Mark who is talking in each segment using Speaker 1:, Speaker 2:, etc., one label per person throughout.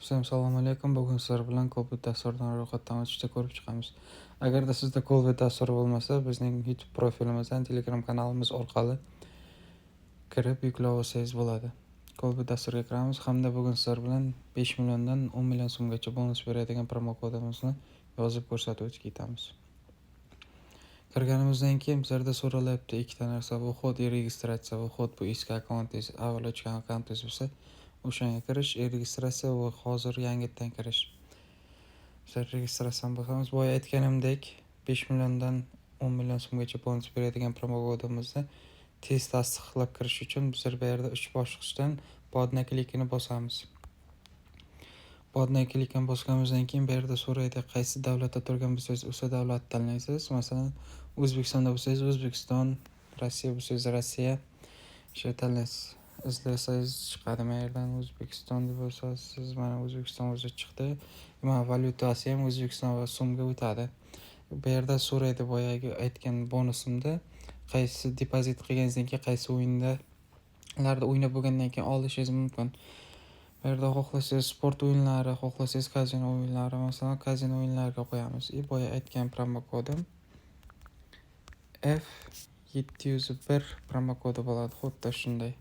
Speaker 1: Assalomu alaykum. Bugun sizlar bilan Cobalt dasturdan ro'yxatdan o'tishda ko'rib chiqamiz. Agarda sizda Cobalt dasturi bo'lmasa, bizning YouTube profilimizdan Telegram kanalimiz orqali kirib yuklab olsangiz bo'ladi. Cobalt dasturiga kiramiz hamda bugun sizlar bilan 5 milliondan 10 million so'mgacha bonus beradigan promo kodimizni yozib ko'rsatib ketamiz. Kirganimizdan keyin bizlarda so'ralyapti ikkita narsa: bu kod registratsiya va kod bu eski akkauntingiz, avval ochgan akkauntingiz bo'lsa, o'shanga kirish, registratsiya va hozir yangidan kirish. Biz registratsiyani bosamiz. Boya aytganimdek 5 milliondan 10 million so'mgacha bonus beradigan promo kodimizni tez tasdiqlab kirish uchun bizlar bu yerda 3 bosqichdan podna klikini bosamiz. Podna klikini bosganimizdan keyin bu yerda so'raydi, qaysi davlatda turgan bo'lsangiz o'sha davlatni tanlaysiz. Masalan, O'zbekistonda bo'lsangiz O'zbekiston, Rossiya bo'lsangiz Rossiya shu tanlaysiz. Izlasangiz chiqadi. Men yerdan O'zbekiston deb yozasiz. Mana O'zbekiston o'zi chiqdi. Mana valyutasi ham O'zbekiston va so'mga o'tadi. Bu yerda so'raydi boyagi aytgan bonusimda qaysi depozit qilganingizdan keyin qaysi o'yinlarda o'ynab bo'lgandan keyin olishingiz mumkin. Bu yerda xohlasangiz sport o'yinlari, xohlasangiz kazino o'yinlari, masalan kazino o'yinlariga qo'yamiz. Boya aytgan promo kodim F701 promo kodi bo'ladi. Xuddi shunday.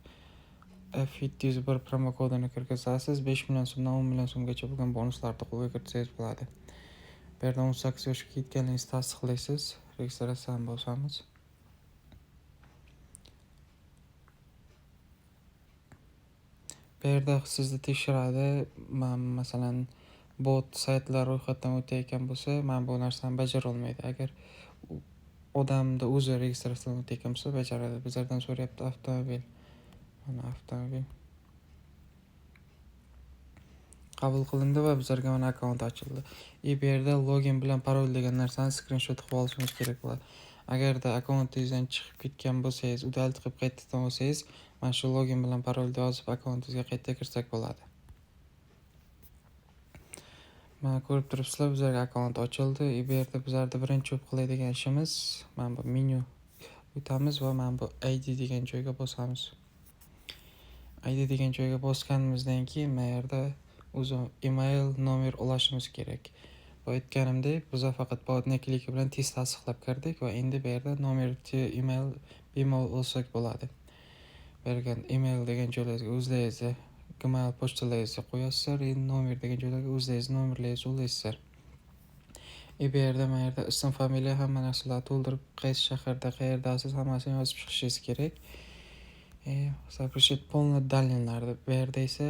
Speaker 1: F701 promo kodini kirgizasiz, 5 million so'mdan 10 million so'mgacha bo'lgan bonuslarni qo'lga kiritsangiz bo'ladi. Bu yerda 18 yoshga yetganligingizni tasdiqlaysiz, registratsiyani bosamiz. Bu yerda sizni tekshiradi. Masalan, bot saytlar ro'yxatdan o'tayotgan bo'lsa, men bu narsani bajara olmaydi. Agar odamda o'zi registratsiyadan o'tayotgan bo'lsa, bajaradi. Bizlardan so'rayapti avtomobil. Mana avtomobil qabul qilindi va bizlarga mana akkaunt ochildi. Bu yerda login bilan parol degan narsani skrinshot qilib olishingiz kerak bo'ladi. Agarda akkauntingizdan chiqib ketgan bo'lsangiz, udalti qilib qaytadan olsangiz, mana shu login bilan parolni yozib akkauntingizga qayta kirsak bo'ladi. Mana ko'rib turibsizlar, bizlarga akkaunt ochildi. Bu yerda bizlarda birinchi qiladigan ishimiz, mana bu menyu o'tamiz va mana bu ID degan joyga bosamiz. ID degan joyga bosganimizdan keyin mana yerda o'zi email nomer ulashimiz kerak. Bu aytganimdek, biz faqat podna kliki bilan tez tasdiqlab kirdik va endi bu yerda nomerni email bemalol olsak bo'ladi. Bergan email degan joylarga o'zlaringizni Gmail pochtalaringizni qo'yasizlar, endi nomer degan joylarga o'zlaringizni nomerlaringizni ulasizlar. Bu yerda mana yerda ism, familiya hamma narsalarni to'ldirib, qaysi shaharda, qayerdasiz hammasini yozib chiqishingiz kerak. Запишите полный данныйlarni. Bu yerda esa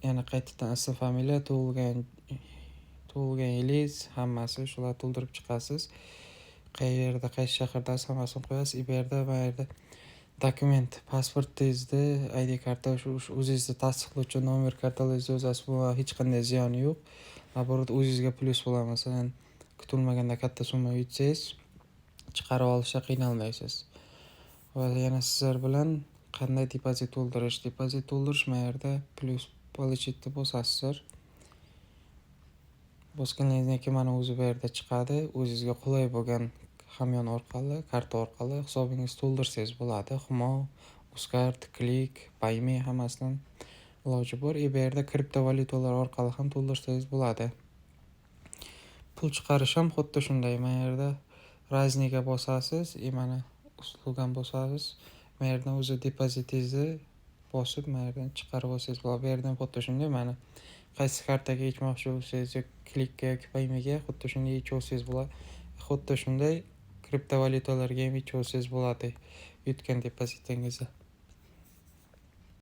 Speaker 1: yana qaytadan ism, familiya, tug'ilgan yilingiz hammasi shularni to'ldirib chiqasiz. Qayerda, qaysi shahardasiz hammasini qo'yasiz. Bu yerda mana yerda dokument, pasportingizni, ID karta, o'zingizni tasdiqlovchi nomer kartalaringizni yozasiz. Bu hech qanday ziyoni yo'q. Naborot o'zingizga plyus bo'ladi. Masalan, kutilmaganda katta summa yutsangiz, chiqarib olishga qiynalmaysiz. Va yana sizlar bilan qanday depozit to'ldirish mana yerda plyus получить bosasizlar. Bosganingizdan keyin mana o'zi bu yerda chiqadi. O'zingizga qulay bo'lgan hamyon orqali, karta orqali hisobingizni to'ldirsangiz bo'ladi. Humo, Uzcard, Click, Payme hammasidan iloji bor. Bu yerda kriptovalyutalar orqali ham to'ldirsangiz bo'ladi. Pul chiqarish ham xuddi shunday. Mana yerda razniga bosasiz, mana uslugan bosasiz. Mana yerdan o'zi depozitingizni bosib, mana yerdan chiqarib olsangiz bo'ladi. Bu yerdan xuddi shunday mana qaysi kartaga yechmoqchi bo'lsangiz, Clickga yoki Payme'ga xuddi shunday yechib olsangiz bo'ladi. Xuddi shunday kriptovalyutalarga ham yechib olsangiz bo'ladi yutgan depozitingizni.